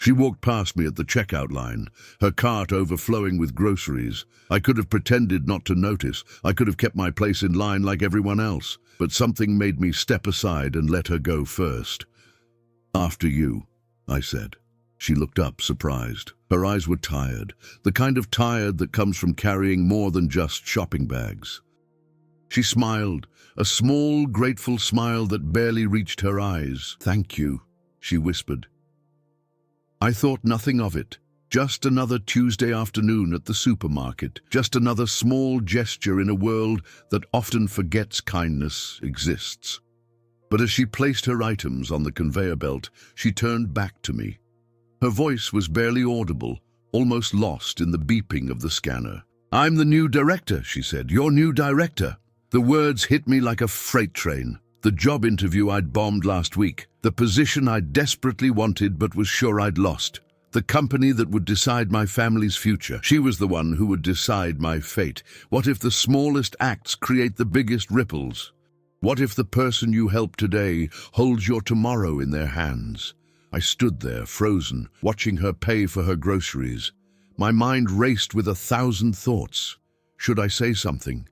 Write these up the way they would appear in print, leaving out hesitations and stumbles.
She walked past me at the checkout line, her cart overflowing with groceries. I could have pretended not to notice. I could have kept my place in line like everyone else. But something made me step aside and let her go first. "After you," I said. She looked up, surprised. Her eyes were tired, the kind of tired that comes from carrying more than just shopping bags. She smiled, a small, grateful smile that barely reached her eyes. "Thank you," she whispered. I thought nothing of it. Just another Tuesday afternoon at the supermarket. Just another small gesture in a world that often forgets kindness exists. But as she placed her items on the conveyor belt, she turned back to me. Her voice was barely audible, almost lost in the beeping of the scanner. "I'm the new director," she said. "Your new director." The words hit me like a freight train. The job interview I'd bombed last week. The position I desperately wanted but was sure I'd lost. The company that would decide my family's future. She was the one who would decide my fate. What if the smallest acts create the biggest ripples? What if the person you help today holds your tomorrow in their hands? I stood there, frozen, watching her pay for her groceries. My mind raced with 1,000 thoughts. Should I say something?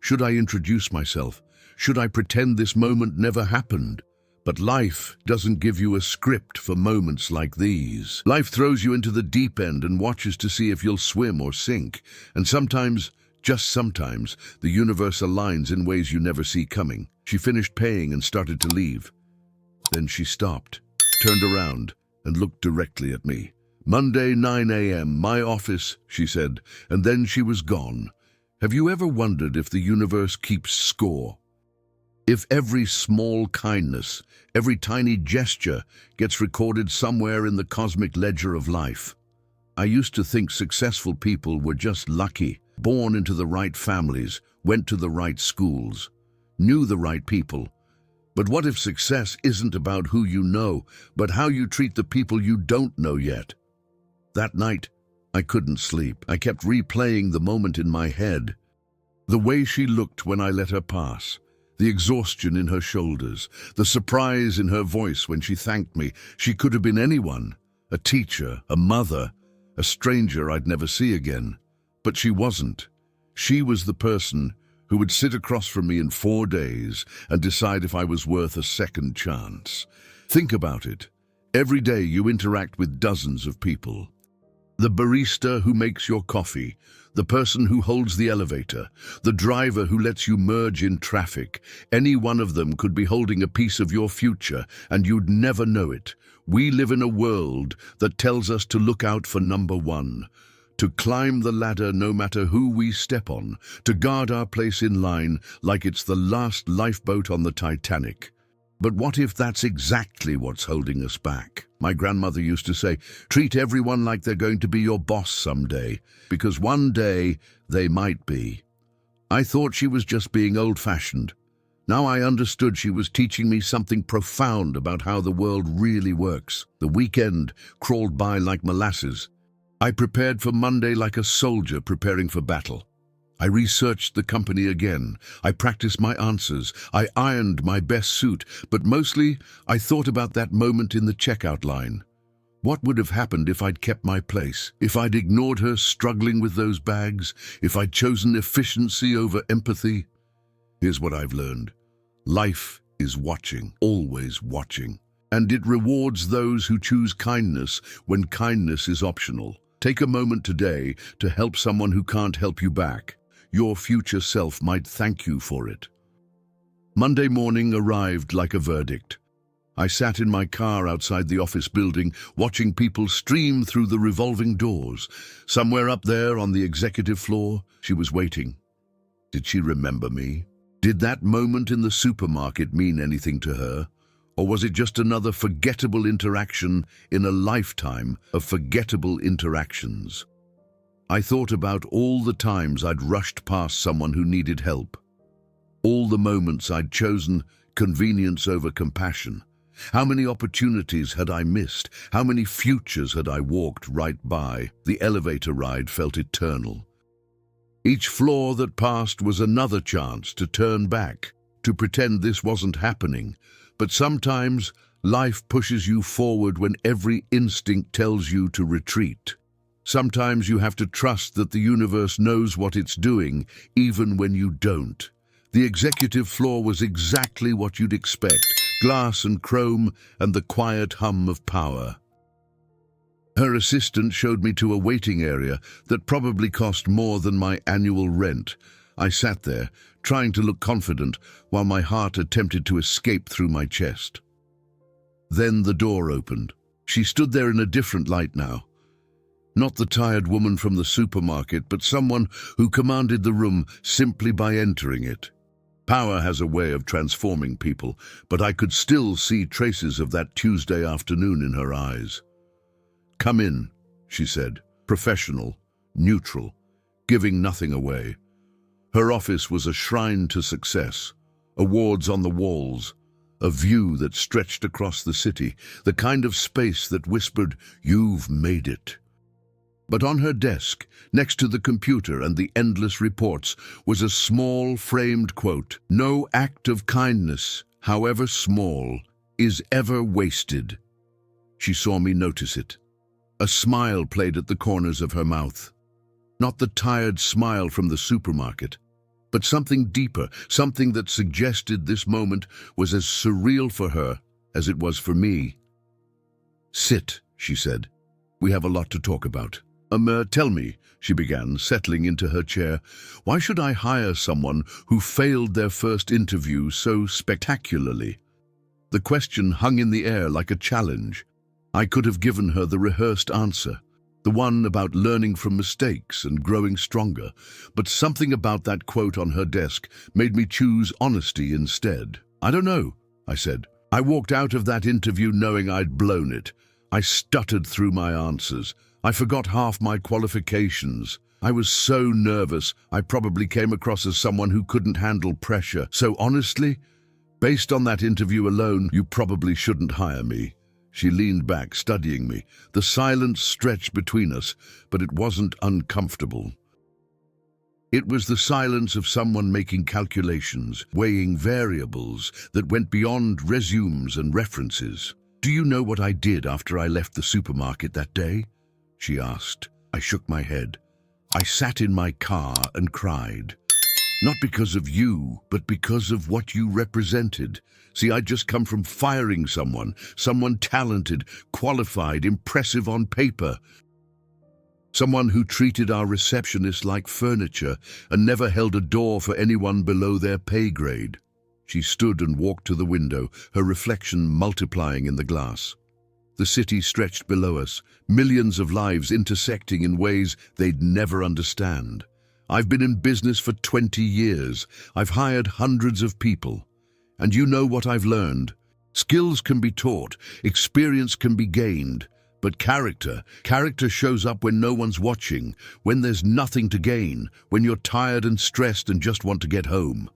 Should I introduce myself? Should I pretend this moment never happened? But life doesn't give you a script for moments like these. Life throws you into the deep end and watches to see if you'll swim or sink. And sometimes, just sometimes, the universe aligns in ways you never see coming. She finished paying and started to leave. Then she stopped, turned around, and looked directly at me. "Monday, 9 a.m., my office," she said, and then she was gone. Have you ever wondered if the universe keeps score? If every small kindness, every tiny gesture gets recorded somewhere in the cosmic ledger of life? I used to think successful people were just lucky, born into the right families, went to the right schools, knew the right people. But what if success isn't about who you know, but how you treat the people you don't know yet? That night, I couldn't sleep. I kept replaying the moment in my head. The way she looked when I let her pass. The exhaustion in her shoulders, the surprise in her voice when she thanked me. She could have been anyone, a teacher, a mother, a stranger I'd never see again. But she wasn't. She was the person who would sit across from me in 4 days and decide if I was worth a second chance. Think about it. Every day you interact with dozens of people. The barista who makes your coffee, the person who holds the elevator, the driver who lets you merge in traffic. Any one of them could be holding a piece of your future, and you'd never know it. We live in a world that tells us to look out for number one, to climb the ladder no matter who we step on, to guard our place in line like it's the last lifeboat on the Titanic. But what if that's exactly what's holding us back? My grandmother used to say, treat everyone like they're going to be your boss someday, because one day they might be. I thought she was just being old-fashioned. Now I understood she was teaching me something profound about how the world really works. The weekend crawled by like molasses. I prepared for Monday like a soldier preparing for battle. I researched the company again. I practiced my answers. I ironed my best suit. But mostly, I thought about that moment in the checkout line. What would have happened if I'd kept my place? If I'd ignored her struggling with those bags? If I'd chosen efficiency over empathy? Here's what I've learned. Life is watching, always watching. And it rewards those who choose kindness when kindness is optional. Take a moment today to help someone who can't help you back. Your future self might thank you for it. Monday morning arrived like a verdict. I sat in my car outside the office building, watching people stream through the revolving doors. Somewhere up there on the executive floor, she was waiting. Did she remember me? Did that moment in the supermarket mean anything to her? Or was it just another forgettable interaction in a lifetime of forgettable interactions? I thought about all the times I'd rushed past someone who needed help. All the moments I'd chosen convenience over compassion. How many opportunities had I missed? How many futures had I walked right by? The elevator ride felt eternal. Each floor that passed was another chance to turn back, to pretend this wasn't happening. But sometimes Life pushes you forward when every instinct tells you to retreat. Sometimes you have to trust that the universe knows what it's doing, even when you don't. The executive floor was exactly what you'd expect: glass and chrome and the quiet hum of power. Her assistant showed me to a waiting area that probably cost more than my annual rent. I sat there, trying to look confident, while my heart attempted to escape through my chest. Then the door opened. She stood there in a different light now. Not the tired woman from the supermarket, but someone who commanded the room simply by entering it. Power has a way of transforming people, but I could still see traces of that Tuesday afternoon in her eyes. "Come in," she said, professional, neutral, giving nothing away. Her office was a shrine to success, awards on the walls, a view that stretched across the city, the kind of space that whispered, "You've made it." But on her desk, next to the computer and the endless reports, was a small framed quote: "No act of kindness, however small, is ever wasted." She saw me notice it. A smile played at the corners of her mouth. Not the tired smile from the supermarket, but something deeper, something that suggested this moment was as surreal for her as it was for me. "Sit," she said. "We have a lot to talk about." Tell me," she began, settling into her chair, "why should I hire someone who failed their first interview so spectacularly?" The question hung in the air like a challenge. I could have given her the rehearsed answer, the one about learning from mistakes and growing stronger, but something about that quote on her desk made me choose honesty instead. "I don't know," I said. I walked out of that interview knowing I'd blown it. I stuttered through my answers. I forgot half my qualifications. I was so nervous, I probably came across as someone who couldn't handle pressure. So honestly, based on that interview alone, you probably shouldn't hire me. She leaned back, studying me. The silence stretched between us, but it wasn't uncomfortable. It was the silence of someone making calculations, weighing variables that went beyond resumes and references. "Do you know what I did after I left the supermarket that day?" she asked. I shook my head. "I sat in my car and cried. Not because of you, but because of what you represented. See, I'd just come from firing someone talented, qualified, impressive on paper. Someone who treated our receptionist like furniture and never held a door for anyone below their pay grade." She stood and walked to the window, her reflection multiplying in the glass. The city stretched below us, millions of lives intersecting in ways they'd never understand. I've been in business for 20 years. I've hired hundreds of people. And you know what I've learned? Skills can be taught, experience can be gained, but character shows up when no one's watching, when there's nothing to gain, when you're tired and stressed and just want to get home.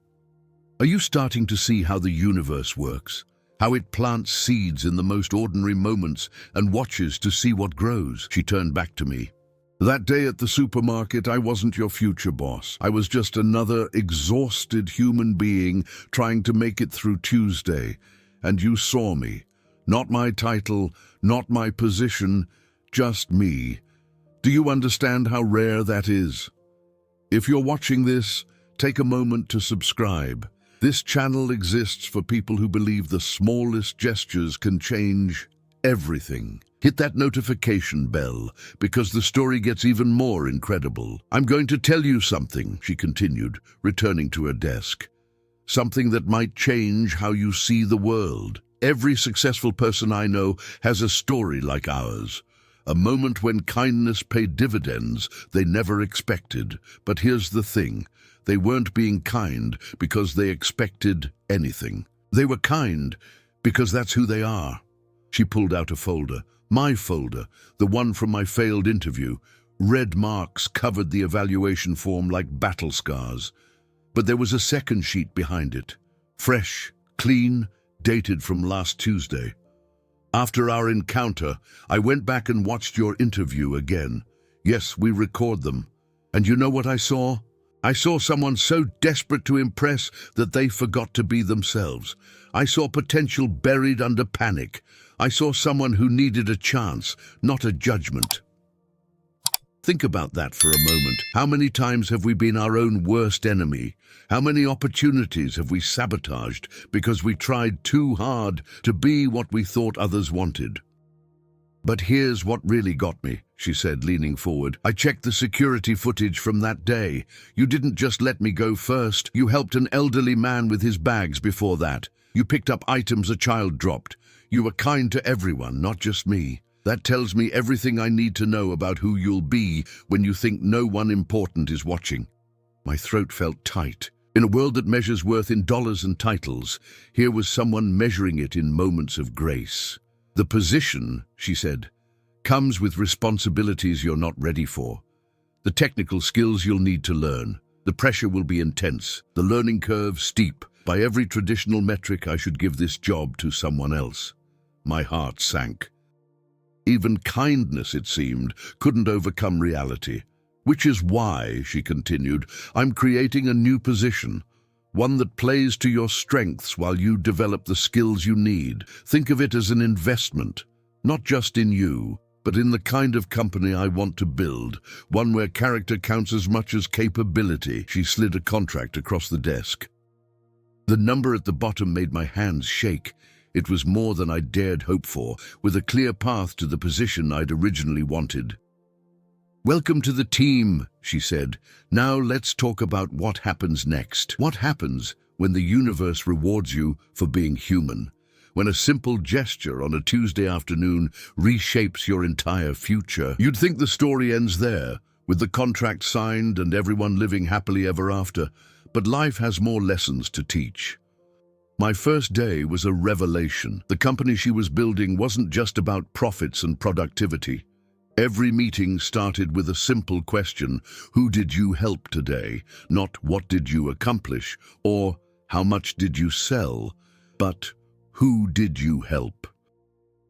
Are you starting to see how the universe works? How it plants seeds in the most ordinary moments and watches to see what grows? She turned back to me. "That day at the supermarket, I wasn't your future boss. I was just another exhausted human being trying to make it through Tuesday. And you saw me. Not my title, not my position, just me. Do you understand how rare that is? If you're watching this, take a moment to subscribe. This channel exists for people who believe the smallest gestures can change everything. Hit that notification bell, because the story gets even more incredible. I'm going to tell you something," she continued, returning to her desk. "Something that might change how you see the world. Every successful person I know has a story like ours. A moment when kindness paid dividends they never expected. But here's the thing. They weren't being kind because they expected anything. They were kind because that's who they are." She pulled out a folder. My folder, the one from my failed interview. Red marks covered the evaluation form like battle scars. But there was a second sheet behind it. Fresh, clean, dated from last Tuesday. "After our encounter, I went back and watched your interview again. Yes, we record them. And you know what I saw? I saw someone so desperate to impress that they forgot to be themselves. I saw potential buried under panic. I saw someone who needed a chance, not a judgment. Think about that for a moment. How many times have we been our own worst enemy? How many opportunities have we sabotaged because we tried too hard to be what we thought others wanted? But here's what really got me, she said, leaning forward. I checked the security footage from that day. You didn't just let me go first. You helped an elderly man with his bags before that. You picked up items a child dropped. You were kind to everyone, not just me. That tells me everything I need to know about who you'll be when you think no one important is watching. My throat felt tight. In a world that measures worth in dollars and titles, here was someone measuring it in moments of grace. The position, she said, comes with responsibilities you're not ready for. The technical skills you'll need to learn. The pressure will be intense, the learning curve steep. By every traditional metric, I should give this job to someone else. My heart sank. Even kindness, it seemed, couldn't overcome reality. Which is why, she continued, I'm creating a new position. One that plays to your strengths while you develop the skills you need. Think of it as an investment, not just in you, but in the kind of company I want to build, one where character counts as much as capability. She slid a contract across the desk. The number at the bottom made my hands shake. It was more than I dared hope for, with a clear path to the position I'd originally wanted. Welcome to the team, she said. Now let's talk about what happens next. What happens when the universe rewards you for being human? When a simple gesture on a Tuesday afternoon reshapes your entire future? You'd think the story ends there, with the contract signed and everyone living happily ever after. But life has more lessons to teach. My first day was a revelation. The company she was building wasn't just about profits and productivity. Every meeting started with a simple question: who did you help today? Not what did you accomplish, or how much did you sell, but who did you help?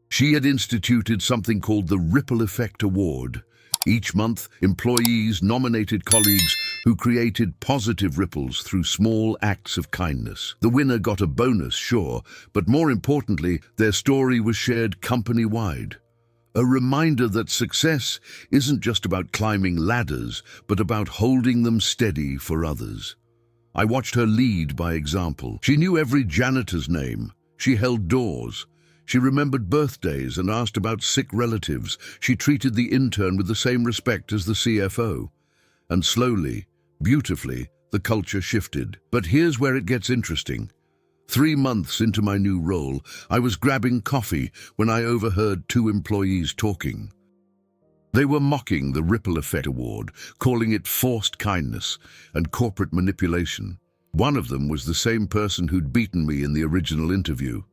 She had instituted something called the Ripple Effect Award. Each month, employees nominated colleagues who created positive ripples through small acts of kindness. The winner got a bonus, sure, but more importantly, their story was shared company-wide. A reminder that success isn't just about climbing ladders, but about holding them steady for others. I watched her lead by example. She knew every janitor's name. She held doors. She remembered birthdays and asked about sick relatives. She treated the intern with the same respect as the CFO. And slowly, beautifully, the culture shifted. But here's where it gets interesting. 3 months into my new role, I was grabbing coffee when I overheard 2 employees talking. They were mocking the Ripple Effect Award, calling it forced kindness and corporate manipulation. One of them was the same person who'd beaten me in the original interview.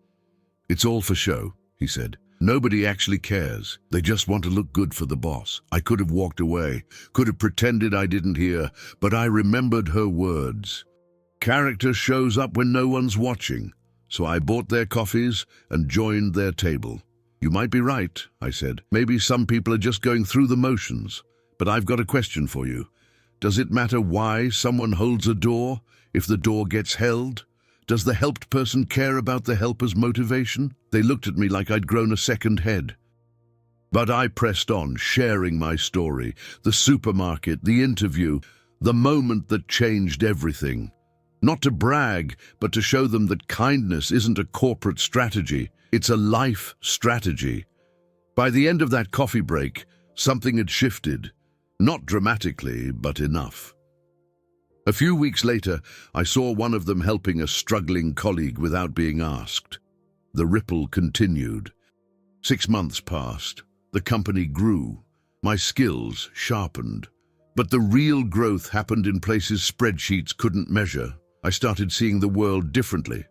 It's all for show, he said. Nobody actually cares. They just want to look good for the boss. I could have walked away, could have pretended I didn't hear, but I remembered her words. Character shows up when no one's watching. So I bought their coffees and joined their table. You might be right, I said. Maybe some people are just going through the motions. But I've got a question for you. Does it matter why someone holds a door if the door gets held? Does the helped person care about the helper's motivation? They looked at me like I'd grown a second head. But I pressed on, sharing my story, the supermarket, the interview, the moment that changed everything. Not to brag, but to show them that kindness isn't a corporate strategy, it's a life strategy. By the end of that coffee break, something had shifted. Not dramatically, but enough. A few weeks later, I saw one of them helping a struggling colleague without being asked. The ripple continued. 6 months passed. The company grew. My skills sharpened. But the real growth happened in places spreadsheets couldn't measure. I started seeing the world differently.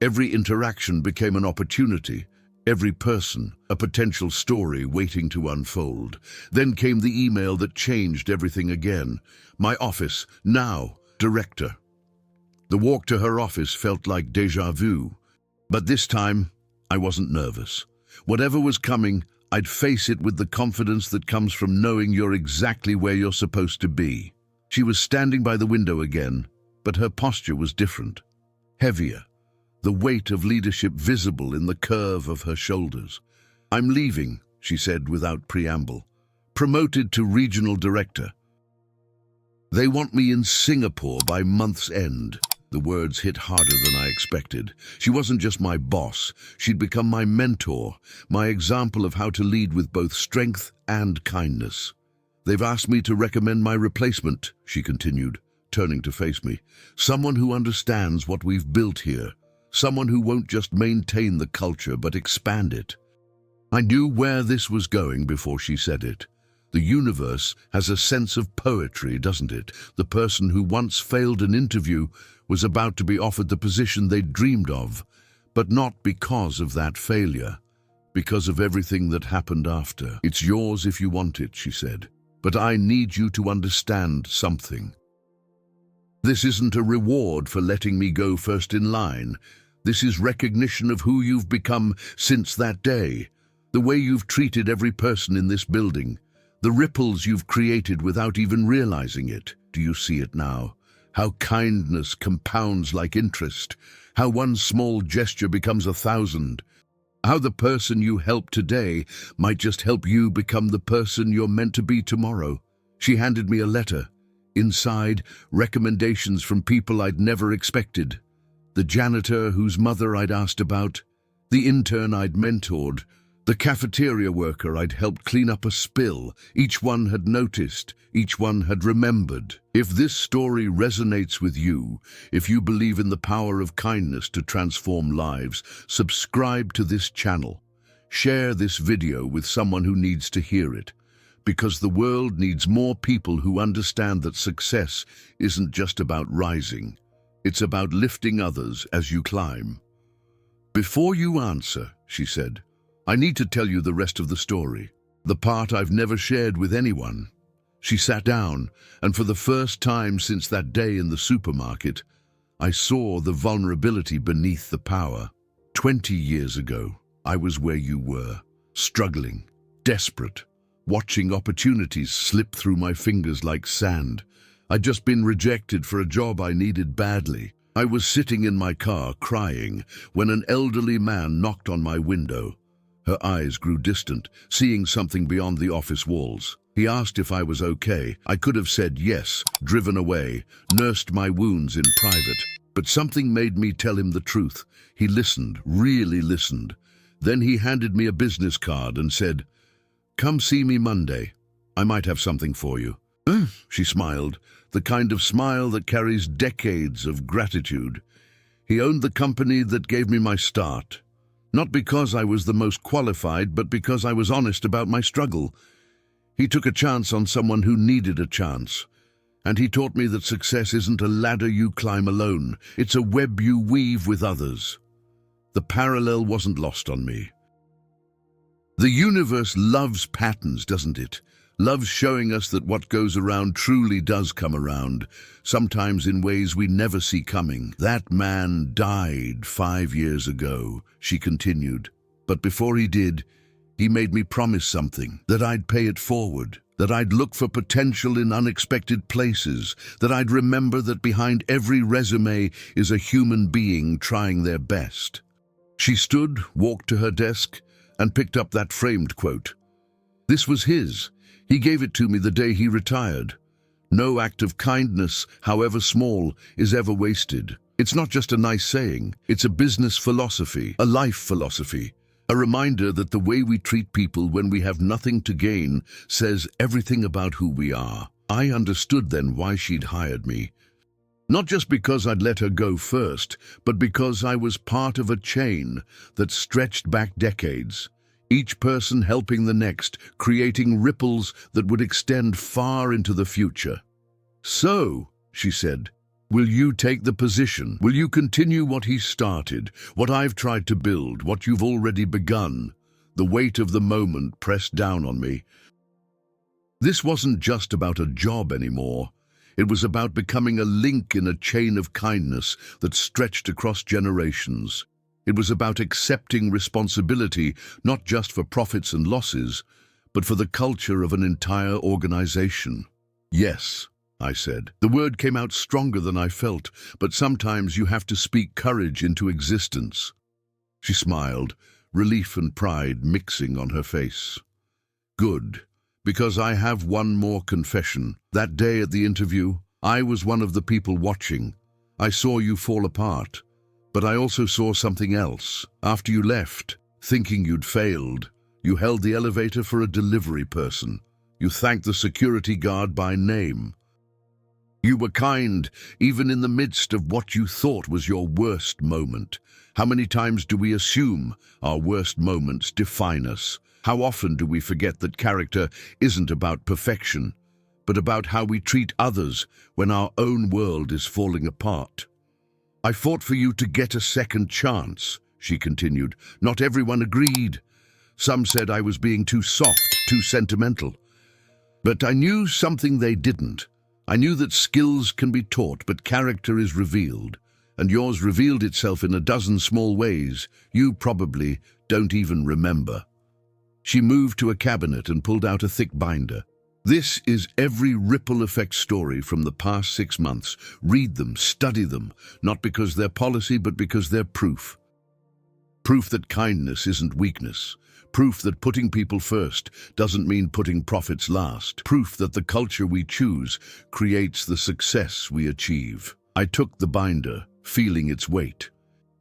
Every interaction became an opportunity. Every person, a potential story waiting to unfold. Then came the email that changed everything again. My office, now, director. The walk to her office felt like déjà vu. But this time, I wasn't nervous. Whatever was coming, I'd face it with the confidence that comes from knowing you're exactly where you're supposed to be. She was standing by the window again, but her posture was different, heavier, the weight of leadership visible in the curve of her shoulders. "I'm leaving," she said without preamble. "Promoted to regional director. They want me in Singapore by month's end." The words hit harder than I expected. She wasn't just my boss. She'd become my mentor, my example of how to lead with both strength and kindness. "They've asked me to recommend my replacement," she continued, turning to face me. "Someone who understands what we've built here. Someone who won't just maintain the culture, but expand it." I knew where this was going before she said it. The universe has a sense of poetry, doesn't it? The person who once failed an interview was about to be offered the position they'd dreamed of, but not because of that failure, because of everything that happened after. "It's yours if you want it," she said, "but I need you to understand something. This isn't a reward for letting me go first in line. This is recognition of who you've become since that day, the way you've treated every person in this building, the ripples you've created without even realizing it. Do you see it now? How kindness compounds like interest, how one small gesture becomes 1,000, how the person you help today might just help you become the person you're meant to be tomorrow." She handed me a letter. Inside, recommendations from people I'd never expected. The janitor whose mother I'd asked about, the intern I'd mentored, the cafeteria worker I'd helped clean up a spill. Each one had noticed, each one had remembered. If this story resonates with you, if you believe in the power of kindness to transform lives, subscribe to this channel. Share this video with someone who needs to hear it, because the world needs more people who understand that success isn't just about rising. It's about lifting others as you climb. "Before you answer," she said, "I need to tell you the rest of the story, the part I've never shared with anyone." She sat down, and for the first time since that day in the supermarket, I saw the vulnerability beneath the power. 20 years ago, I was where you were, struggling, desperate, watching opportunities slip through my fingers like sand. I'd just been rejected for a job I needed badly. I was sitting in my car crying when an elderly man knocked on my window. Her eyes grew distant, seeing something beyond the office walls. He asked if I was okay. I could have said yes, driven away, nursed my wounds in private. But something made me tell him the truth. He listened, really listened. Then he handed me a business card and said, "Come see me Monday. I might have something for you." She smiled, the kind of smile that carries decades of gratitude. He owned the company that gave me my start. Not because I was the most qualified, but because I was honest about my struggle. He took a chance on someone who needed a chance. And he taught me that success isn't a ladder you climb alone. It's a web you weave with others. The parallel wasn't lost on me. The universe loves patterns, doesn't it? Loves showing us that what goes around truly does come around, sometimes in ways we never see coming. "That man died 5 years ago," she continued. "But before he did, he made me promise something, that I'd pay it forward, that I'd look for potential in unexpected places, that I'd remember that behind every resume is a human being trying their best." She stood, walked to her desk, and picked up that framed quote. This was his. He gave it to me the day he retired. No act of kindness, however small, is ever wasted. It's not just a nice saying. It's a business philosophy, a life philosophy, a reminder that the way we treat people when we have nothing to gain says everything about who we are. I understood then why she'd hired me. Not just because I'd let her go first, but because I was part of a chain that stretched back decades. Each person helping the next, creating ripples that would extend far into the future. "So," she said, "will you take the position? Will you continue what he started, what I've tried to build, what you've already begun?" The weight of the moment pressed down on me. This wasn't just about a job anymore. It was about becoming a link in a chain of kindness that stretched across generations. It was about accepting responsibility, not just for profits and losses, but for the culture of an entire organization. Yes, I said. The word came out stronger than I felt, but sometimes you have to speak courage into existence. She smiled, relief and pride mixing on her face. Good, because I have one more confession. That day at the interview, I was one of the people watching. I saw you fall apart, but I also saw something else. After you left, thinking you'd failed, you held the elevator for a delivery person. You thanked the security guard by name. You were kind, even in the midst of what you thought was your worst moment. How many times do we assume our worst moments define us? How often do we forget that character isn't about perfection, but about how we treat others when our own world is falling apart? I fought for you to get a second chance, she continued. Not everyone agreed. Some said I was being too soft, too sentimental. But I knew something they didn't. I knew that skills can be taught, but character is revealed. And yours revealed itself in a dozen small ways you probably don't even remember. She moved to a cabinet and pulled out a thick binder. This is every ripple effect story from the past 6 months. Read them, study them, not because they're policy, but because they're proof. Proof that kindness isn't weakness. Proof that putting people first doesn't mean putting profits last. Proof that the culture we choose creates the success we achieve. I took the binder, feeling its weight.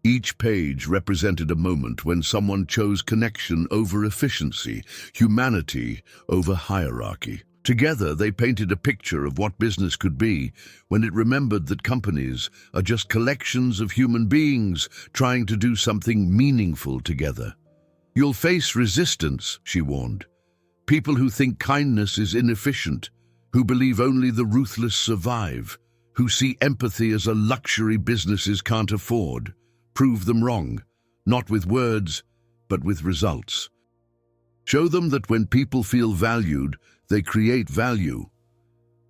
Each page represented a moment when someone chose connection over efficiency, humanity over hierarchy. Together, they painted a picture of what business could be when it remembered that companies are just collections of human beings trying to do something meaningful together. You'll face resistance, she warned. People who think kindness is inefficient, who believe only the ruthless survive, who see empathy as a luxury businesses can't afford. Prove them wrong, not with words, but with results. Show them that when people feel valued, they create value.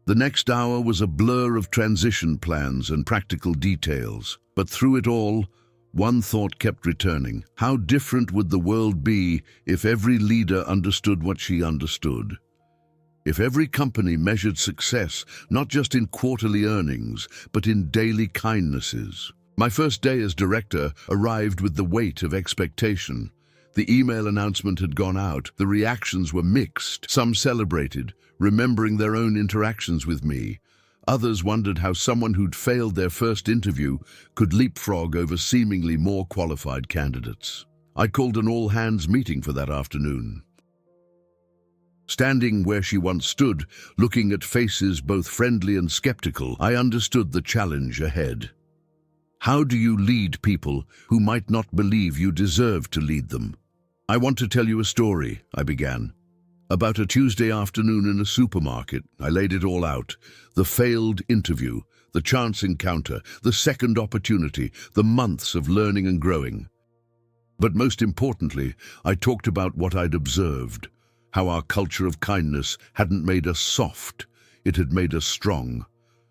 The next hour was a blur of transition plans and practical details, but through it all, one thought kept returning. How different would the world be if every leader understood what she understood? If every company measured success not just in quarterly earnings, but in daily kindnesses? My first day as director arrived with the weight of expectation. The email announcement had gone out. The reactions were mixed. Some celebrated, remembering their own interactions with me. Others wondered how someone who'd failed their first interview could leapfrog over seemingly more qualified candidates. I called an all-hands meeting for that afternoon. Standing where she once stood, looking at faces both friendly and skeptical, I understood the challenge ahead. How do you lead people who might not believe you deserve to lead them? I want to tell you a story, I began. About a Tuesday afternoon in a supermarket, I laid it all out. The failed interview, the chance encounter, the second opportunity, the months of learning and growing. But most importantly, I talked about what I'd observed, how our culture of kindness hadn't made us soft, it had made us strong,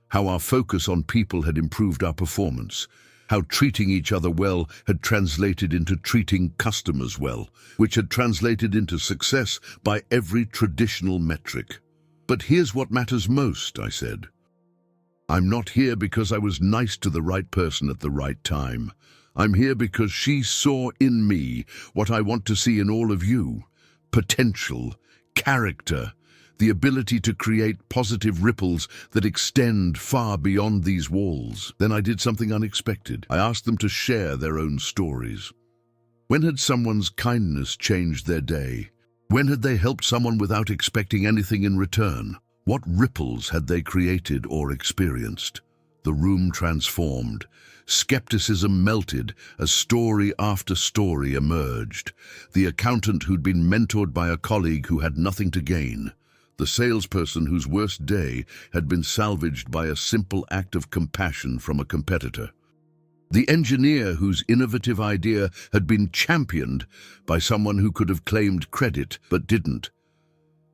how our focus on people had improved our performance, how treating each other well had translated into treating customers well, which had translated into success by every traditional metric. But here's what matters most, I said. I'm not here because I was nice to the right person at the right time. I'm here because she saw in me what I want to see in all of you: potential, character, the ability to create positive ripples that extend far beyond these walls. Then I did something unexpected. I asked them to share their own stories. When had someone's kindness changed their day? When had they helped someone without expecting anything in return? What ripples had they created or experienced? The room transformed. Skepticism melted as story after story emerged. The accountant who'd been mentored by a colleague who had nothing to gain. The salesperson whose worst day had been salvaged by a simple act of compassion from a competitor. The engineer whose innovative idea had been championed by someone who could have claimed credit but didn't.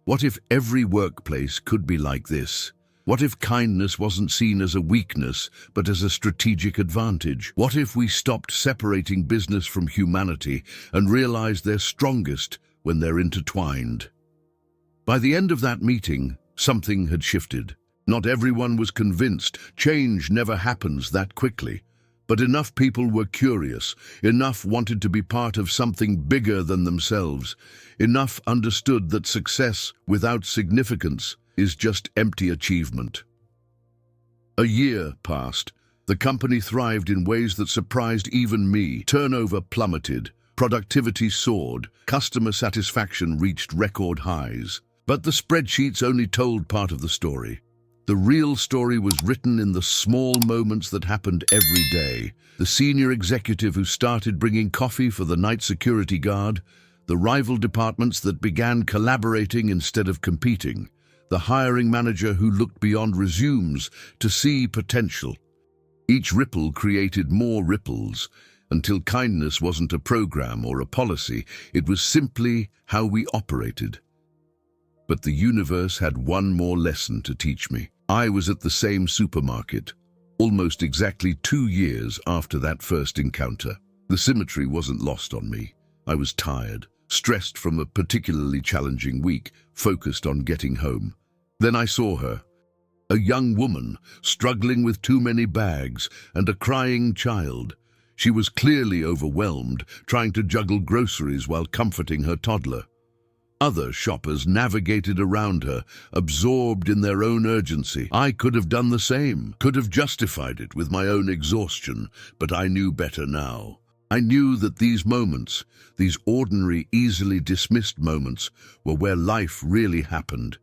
What if every workplace could be like this? What if kindness wasn't seen as a weakness but as a strategic advantage? What if we stopped separating business from humanity and realized they're strongest when they're intertwined? By the end of that meeting, something had shifted. Not everyone was convinced. Change never happens that quickly. But enough people were curious, enough wanted to be part of something bigger than themselves, enough understood that success without significance is just empty achievement. A year passed. The company thrived in ways that surprised even me. Turnover plummeted, productivity soared, customer satisfaction reached record highs. But the spreadsheets only told part of the story. The real story was written in the small moments that happened every day. The senior executive who started bringing coffee for the night security guard, the rival departments that began collaborating instead of competing, the hiring manager who looked beyond resumes to see potential. Each ripple created more ripples, until kindness wasn't a program or a policy, it was simply how we operated. But the universe had one more lesson to teach me. I was at the same supermarket, almost exactly 2 years after that first encounter. The symmetry wasn't lost on me. I was tired, stressed from a particularly challenging week, focused on getting home. Then I saw her, a young woman struggling with too many bags and a crying child. She was clearly overwhelmed, trying to juggle groceries while comforting her toddler. Other shoppers navigated around her, absorbed in their own urgency. I could have done the same, could have justified it with my own exhaustion, but I knew better now. I knew that these moments, these ordinary, easily dismissed moments, were where life really happened.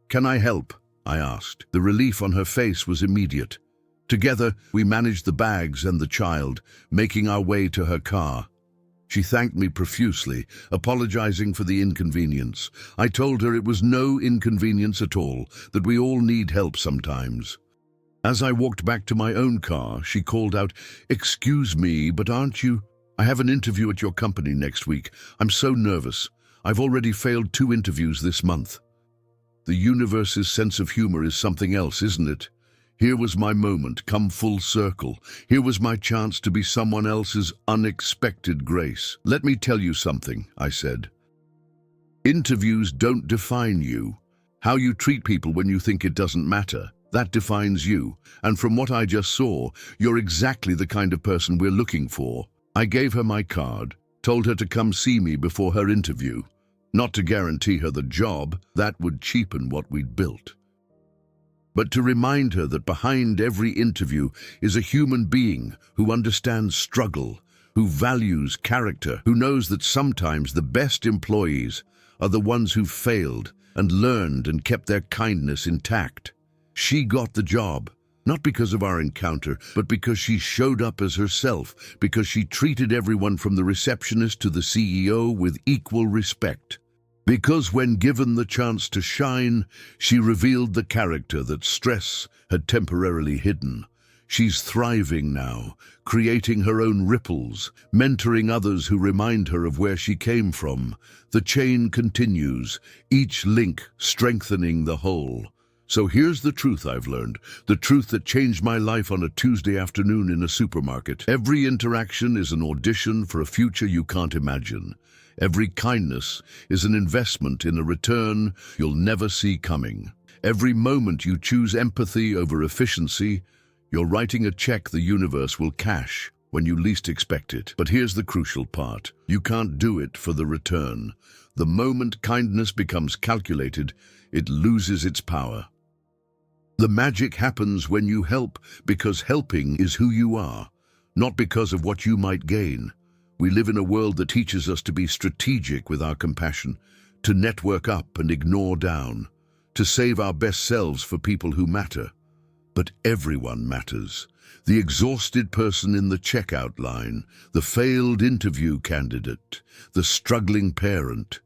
"Can I help?" I asked. The relief on her face was immediate. Together, we managed the bags and the child, making our way to her car. She thanked me profusely, apologizing for the inconvenience. I told her it was no inconvenience at all, that we all need help sometimes. As I walked back to my own car, she called out, "Excuse me, but aren't you? I have an interview at your company next week. I'm so nervous. I've already failed 2 interviews this month." The universe's sense of humor is something else, isn't it? Here was my moment, come full circle. Here was my chance to be someone else's unexpected grace. "Let me tell you something," I said. "Interviews don't define you. How you treat people when you think it doesn't matter, that defines you. And from what I just saw, you're exactly the kind of person we're looking for." I gave her my card, told her to come see me before her interview. Not to guarantee her the job, that would cheapen what we'd built. But to remind her that behind every interview is a human being who understands struggle, who values character, who knows that sometimes the best employees are the ones who failed and learned and kept their kindness intact. She got the job, not because of our encounter, but because she showed up as herself, because she treated everyone from the receptionist to the CEO with equal respect. Because when given the chance to shine, she revealed the character that stress had temporarily hidden. She's thriving now, creating her own ripples, mentoring others who remind her of where she came from. The chain continues, each link strengthening the whole. So here's the truth I've learned, the truth that changed my life on a Tuesday afternoon in a supermarket. Every interaction is an audition for a future you can't imagine. Every kindness is an investment in a return you'll never see coming. Every moment you choose empathy over efficiency, you're writing a check the universe will cash when you least expect it. But here's the crucial part. You can't do it for the return. The moment kindness becomes calculated, it loses its power. The magic happens when you help because helping is who you are, not because of what you might gain. We live in a world that teaches us to be strategic with our compassion, to network up and ignore down, to save our best selves for people who matter. But everyone matters. The exhausted person in the checkout line, the failed interview candidate, the struggling parent.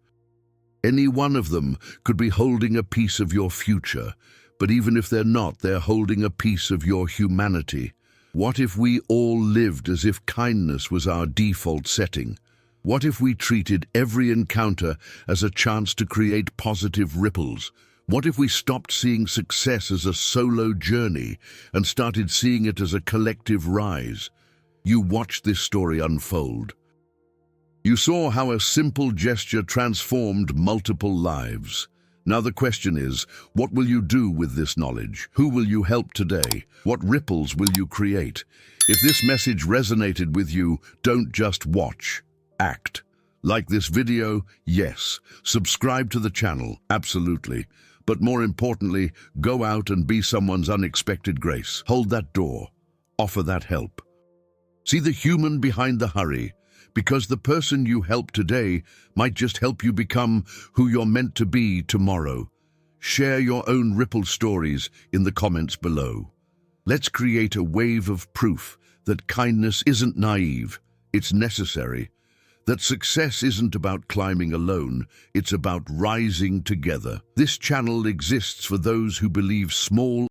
Any one of them could be holding a piece of your future, but even if they're not, they're holding a piece of your humanity. What if we all lived as if kindness was our default setting? What if we treated every encounter as a chance to create positive ripples? What if we stopped seeing success as a solo journey and started seeing it as a collective rise? You watched this story unfold. You saw how a simple gesture transformed multiple lives. Now the question is, what will you do with this knowledge? Who will you help today? What ripples will you create? If this message resonated with you, don't just watch, act. Like this video? Yes. Subscribe to the channel? Absolutely. But more importantly, go out and be someone's unexpected grace. Hold that door. Offer that help. See the human behind the hurry, because the person you help today might just help you become who you're meant to be tomorrow. Share your own ripple stories in the comments below. Let's create a wave of proof that kindness isn't naive, it's necessary. That success isn't about climbing alone, it's about rising together. This channel exists for those who believe small